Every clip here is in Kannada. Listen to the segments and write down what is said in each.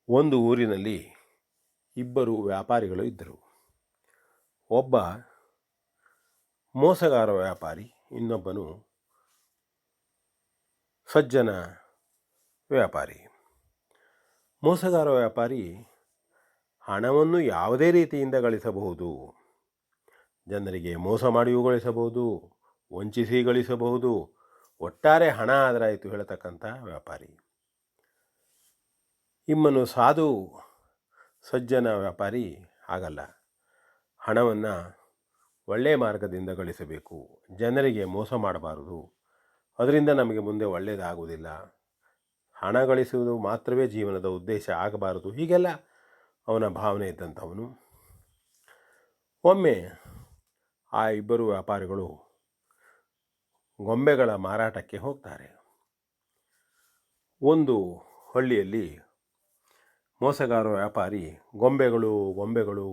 ಒಂದು ಊರಿನಲ್ಲಿ ಇಬ್ಬರು ವ್ಯಾಪಾರಿಗಳು ಇದ್ದರು. ಒಬ್ಬ ಮೋಸಗಾರ ವ್ಯಾಪಾರಿ, ಇನ್ನೊಬ್ಬನು ಸಜ್ಜನ ವ್ಯಾಪಾರಿ. ಮೋಸಗಾರ ವ್ಯಾಪಾರಿ ಹಣವನ್ನು ಯಾವುದೇ ರೀತಿಯಿಂದ ಗಳಿಸಬಹುದು. ಜನರಿಗೆ ಮೋಸ ಮಾಡಿಯೂ ಗಳಿಸಬಹುದು, ವಂಚಿಸಿ ಗಳಿಸಬಹುದು. ಒಟ್ಟಾರೆ ಹಣ ಆದರಾಯಿತು ಹೇಳತಕ್ಕಂಥ ವ್ಯಾಪಾರಿ. ಇಮ್ಮನು ಸಾಧು ಸಜ್ಜನ ವ್ಯಾಪಾರಿ ಹಾಗಲ್ಲ. ಹಣವನ್ನು ಒಳ್ಳೆಯ ಮಾರ್ಗದಿಂದ ಗಳಿಸಬೇಕು, ಜನರಿಗೆ ಮೋಸ ಮಾಡಬಾರದು, ಅದರಿಂದ ನಮಗೆ ಮುಂದೆ ಒಳ್ಳೆಯದಾಗುವುದಿಲ್ಲ, ಹಣ ಗಳಿಸುವುದು ಮಾತ್ರವೇ ಜೀವನದ ಉದ್ದೇಶ ಆಗಬಾರದು, ಹೀಗೆಲ್ಲ ಅವನ ಭಾವನೆ ಇದ್ದಂಥವನು. ಒಮ್ಮೆ ಆ ಇಬ್ಬರು ವ್ಯಾಪಾರಿಗಳು ಗೊಂಬೆಗಳ ಮಾರಾಟಕ್ಕೆ ಹೋಗ್ತಾರೆ. ಒಂದು ಹಳ್ಳಿಯಲ್ಲಿ ಮೋಸಗಾರ ವ್ಯಾಪಾರಿ ಗೊಂಬೆಗಳು ಗೊಂಬೆಗಳು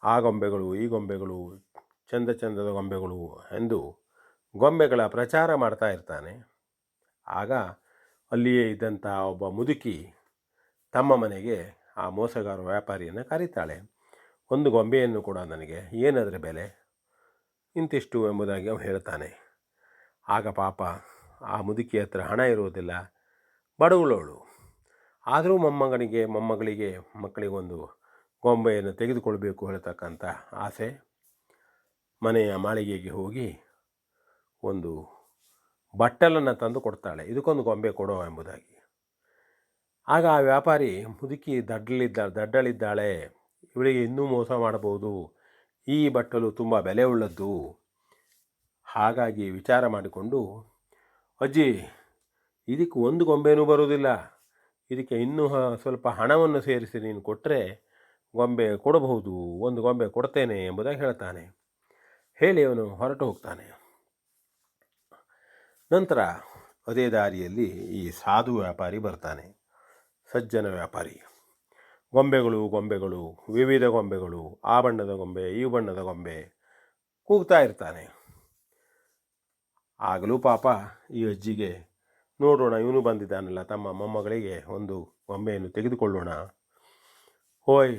ಆ ಗೊಂಬೆಗಳು ಈ ಗೊಂಬೆಗಳು ಚಂದ ಚಂದದ ಗೊಂಬೆಗಳು ಎಂದು ಗೊಂಬೆಗಳ ಪ್ರಚಾರ ಮಾಡ್ತಾ ಇರ್ತಾನೆ. ಆಗ ಅಲ್ಲಿಯೇ ಇದ್ದಂಥ ಒಬ್ಬ ಮುದುಕಿ ತಮ್ಮ ಮನೆಗೆ ಆ ಮೋಸಗಾರ ವ್ಯಾಪಾರಿಯನ್ನು ಕರೀತಾಳೆ. ಒಂದು ಗೊಂಬೆಯನ್ನು ಕೂಡ ನನಗೆ, ಏನದರ ಬೆಲೆ? ಇಂತಿಷ್ಟು ಎಂಬುದಾಗಿ ಅವನು ಹೇಳ್ತಾನೆ. ಆಗ ಪಾಪ ಆ ಮುದುಕಿ ಹತ್ರ ಹಣ ಇರುವುದಿಲ್ಲ, ಬಡವಳವಳು. ಆದರೂ ಮಕ್ಕಳಿಗೊಂದು ಗೊಂಬೆಯನ್ನು ತೆಗೆದುಕೊಳ್ಬೇಕು ಹೇಳ್ತಕ್ಕಂಥ ಆಸೆ. ಮನೆಯ ಮಾಳಿಗೆಗೆ ಹೋಗಿ ಒಂದು ಬಟ್ಟಲನ್ನು ತಂದು ಕೊಡ್ತಾಳೆ, ಇದಕ್ಕೊಂದು ಗೊಂಬೆ ಕೊಡೋ ಎಂಬುದಾಗಿ. ಆಗ ಆ ವ್ಯಾಪಾರಿ, ಮುದುಕಿ ದಡ್ಡಳಿದ್ದಾಳೆ, ಇವಳಿಗೆ ಇನ್ನೂ ಮೋಸ ಮಾಡಬಹುದು, ಈ ಬಟ್ಟಲು ತುಂಬ ಬೆಲೆ ಉಳ್ಳದ್ದು, ಹಾಗಾಗಿ ವಿಚಾರ ಮಾಡಿಕೊಂಡು, ಅಜ್ಜಿ ಇದಕ್ಕೆ ಒಂದು ಗೊಂಬೆನೂ ಬರುವುದಿಲ್ಲ, ಇದಕ್ಕೆ ಇನ್ನೂ ಸ್ವಲ್ಪ ಹಣವನ್ನು ಸೇರಿಸಿ ನೀನು ಕೊಟ್ಟರೆ ಗೊಂಬೆ ಕೊಡಬಹುದು, ಒಂದು ಗೊಂಬೆ ಕೊಡ್ತೇನೆ ಎಂಬುದಾಗಿ ಹೇಳ್ತಾನೆ. ಹೇಳಿ ಅವನು ಹೊರಟು ಹೋಗ್ತಾನೆ. ನಂತರ ಅದೇ ದಾರಿಯಲ್ಲಿ ಈ ಸಾಧು ವ್ಯಾಪಾರಿ ಬರ್ತಾನೆ, ಸಜ್ಜನ ವ್ಯಾಪಾರಿ. ಗೊಂಬೆಗಳು ವಿವಿಧ ಗೊಂಬೆಗಳು, ಆ ಬಣ್ಣದ ಗೊಂಬೆ ಈ ಬಣ್ಣದ ಗೊಂಬೆ ಕೂಗ್ತಾ ಇರ್ತಾನೆ. ಆಗಲೂ ಪಾಪ ಈ ಅಜ್ಜಿಗೆ, ನೋಡೋಣ ಇವನು ಬಂದಿದ್ದಾನಲ್ಲ, ತಮ್ಮ ಮೊಮ್ಮಗಳಿಗೆ ಒಂದು ಗೊಂಬೆಯನ್ನು ತೆಗೆದುಕೊಳ್ಳೋಣ. ಹೋಯ್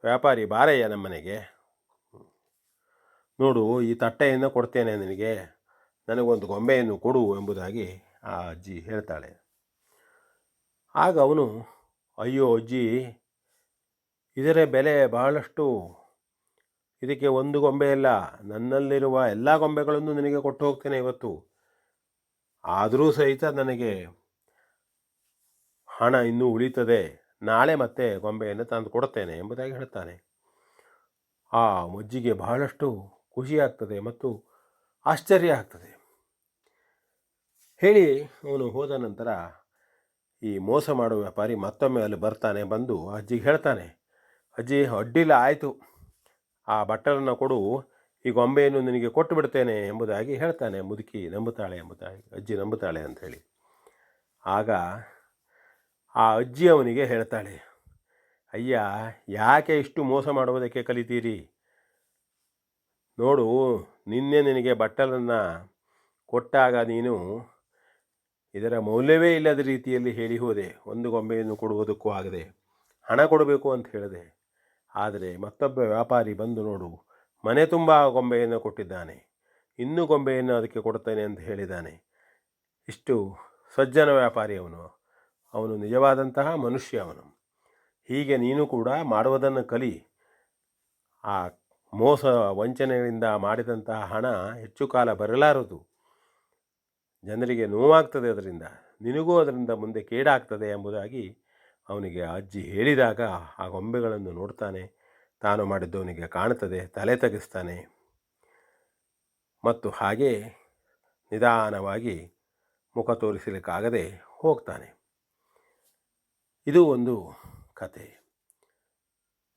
ವ್ಯಾಪಾರಿ, ಬಾರಯ್ಯ ನಮ್ಮನೆಗೆ, ನೋಡು ಈ ತಟ್ಟೆಯನ್ನು ಕೊಡ್ತೇನೆ ನಿನಗೆ, ನನಗೊಂದು ಗೊಂಬೆಯನ್ನು ಕೊಡು ಎಂಬುದಾಗಿ ಆ ಅಜ್ಜಿ ಹೇಳ್ತಾಳೆ. ಆಗ ಅವನು, ಅಯ್ಯೋ ಅಜ್ಜಿ, ಇದರ ಬೆಲೆ ಬಹಳಷ್ಟು, ಇದಕ್ಕೆ ಒಂದು ಗೊಂಬೆ ಇಲ್ಲ, ನನ್ನಲ್ಲಿರುವ ಎಲ್ಲ ಗೊಂಬೆಗಳನ್ನು ನಿನಗೆ ಕೊಟ್ಟು ಹೋಗ್ತೇನೆ ಇವತ್ತು, ಆದರೂ ಸಹಿತ ನನಗೆ ಹಣ ಇನ್ನೂ ಉಳಿತದೆ, ನಾಳೆ ಮತ್ತೆ ಗೊಂಬೆಯನ್ನು ತಂದು ಕೊಡ್ತೇನೆ ಎಂಬುದಾಗಿ ಹೇಳ್ತಾನೆ. ಆ ಅಜ್ಜಿಗೆ ಬಹಳಷ್ಟು ಖುಷಿಯಾಗ್ತದೆ ಮತ್ತು ಆಶ್ಚರ್ಯ ಆಗ್ತದೆ. ಹೇಳಿ ಅವನು ಹೋದ ನಂತರ ಈ ಮೋಸ ಮಾಡುವ ವ್ಯಾಪಾರಿ ಮತ್ತೊಮ್ಮೆ ಅಲ್ಲಿ ಬರ್ತಾನೆ. ಬಂದು ಅಜ್ಜಿಗೆ ಹೇಳ್ತಾನೆ, ಅಜ್ಜಿ ಅಡ್ಡಿಲ್ಲ, ಆಯಿತು, ಆ ಬಟ್ಟಲನ್ನು ಕೊಡು, ಈ ಗೊಂಬೆಯನ್ನು ನಿನಗೆ ಕೊಟ್ಟು ಬಿಡ್ತೇನೆ ಎಂಬುದಾಗಿ ಹೇಳ್ತಾನೆ. ಮುದುಕಿ ನಂಬುತ್ತಾಳೆ ಎಂಬುದಾಗಿ, ಅಜ್ಜಿ ನಂಬುತ್ತಾಳೆ ಅಂಥೇಳಿ. ಆಗ ಆ ಅಜ್ಜಿ ಅವನಿಗೆ ಹೇಳ್ತಾಳೆ, ಅಯ್ಯ ಯಾಕೆ ಇಷ್ಟು ಮೋಸ ಮಾಡುವುದಕ್ಕೆ ಕಲಿತೀರಿ? ನೋಡು, ನಿನಗೆ ಬಟ್ಟಲನ್ನು ಕೊಟ್ಟಾಗ ನೀನು ಇದರ ಮೌಲ್ಯವೇ ಇಲ್ಲದ ರೀತಿಯಲ್ಲಿ ಹೇಳಿ ಹೋದೆ, ಒಂದು ಗೊಂಬೆಯನ್ನು ಕೊಡುವುದಕ್ಕೂ ಆಗದೆ, ಹಣ ಕೊಡಬೇಕು ಅಂತ ಹೇಳಿದೆ. ಆದರೆ ಮತ್ತೊಬ್ಬ ವ್ಯಾಪಾರಿ ಬಂದು ನೋಡು, ಮನೆ ತುಂಬ ಗೊಂಬೆಯನ್ನು ಕೊಟ್ಟಿದ್ದಾನೆ, ಇನ್ನೂ ಗೊಂಬೆಯನ್ನು ಅದಕ್ಕೆ ಕೊಡ್ತೇನೆ ಅಂತ ಹೇಳಿದ್ದಾನೆ. ಇಷ್ಟು ಸಜ್ಜನ ವ್ಯಾಪಾರಿ ಅವನು ನಿಜವಾದಂತಹ ಮನುಷ್ಯ ಅವನು. ಹೀಗೆ ನೀನು ಕೂಡ ಮಾಡುವುದನ್ನು ಕಲಿ. ಆ ಮೋಸ ವಂಚನೆಯಿಂದ ಮಾಡಿದಂತಹ ಹಣ ಹೆಚ್ಚು ಕಾಲ ಬರಲಾರದು, ಜನರಿಗೆ ನೋವಾಗ್ತದೆ, ಅದರಿಂದ ನಿನಗೂ ಅದರಿಂದ ಮುಂದೆ ಕೇಡಾಗ್ತದೆ ಎಂಬುದಾಗಿ ಅವನಿಗೆ ಅಜ್ಜಿ ಹೇಳಿದಾಗ ಆ ಗೊಂಬೆಗಳನ್ನು ನೋಡ್ತಾನೆ. ತಾನು ಮಾಡಿದ್ದವನಿಗೆ ಕಾಣುತ್ತದೆ, ತಲೆ ತಗ್ಗಿಸ್ತಾನೆ ಮತ್ತು ಹಾಗೇ ನಿಧಾನವಾಗಿ ಮುಖ ತೋರಿಸಲಿಕ್ಕಾಗದೆ ಹೋಗ್ತಾನೆ. ಇದು ಒಂದು ಕತೆ.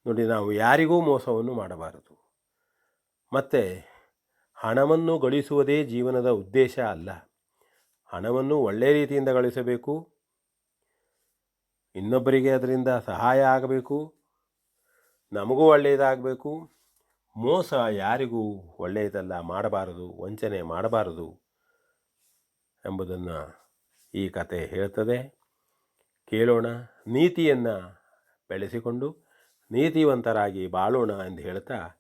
ನೋಡಿ, ನಾವು ಯಾರಿಗೂ ಮೋಸವನ್ನು ಮಾಡಬಾರದು. ಮತ್ತು ಹಣವನ್ನು ಗಳಿಸುವುದೇ ಜೀವನದ ಉದ್ದೇಶ ಅಲ್ಲ. ಹಣವನ್ನು ಒಳ್ಳೆಯ ರೀತಿಯಿಂದ ಗಳಿಸಬೇಕು, ಇನ್ನೊಬ್ಬರಿಗೆ ಅದರಿಂದ ಸಹಾಯ ಆಗಬೇಕು, ನಮಗೂ ಒಳ್ಳೆಯದಾಗಬೇಕು. ಮೋಸ ಯಾರಿಗೂ ಒಳ್ಳೆಯದಲ್ಲ, ಮಾಡಬಾರದು, ವಂಚನೆ ಮಾಡಬಾರದು ಎಂಬುದನ್ನು ಈ ಕತೆ ಹೇಳ್ತದೆ. ಕೇಳೋಣ, ನೀತಿಯನ್ನು ಬೆಳೆಸಿಕೊಂಡು ನೀತಿವಂತರಾಗಿ ಬಾಳೋಣ ಎಂದು ಹೇಳ್ತಾ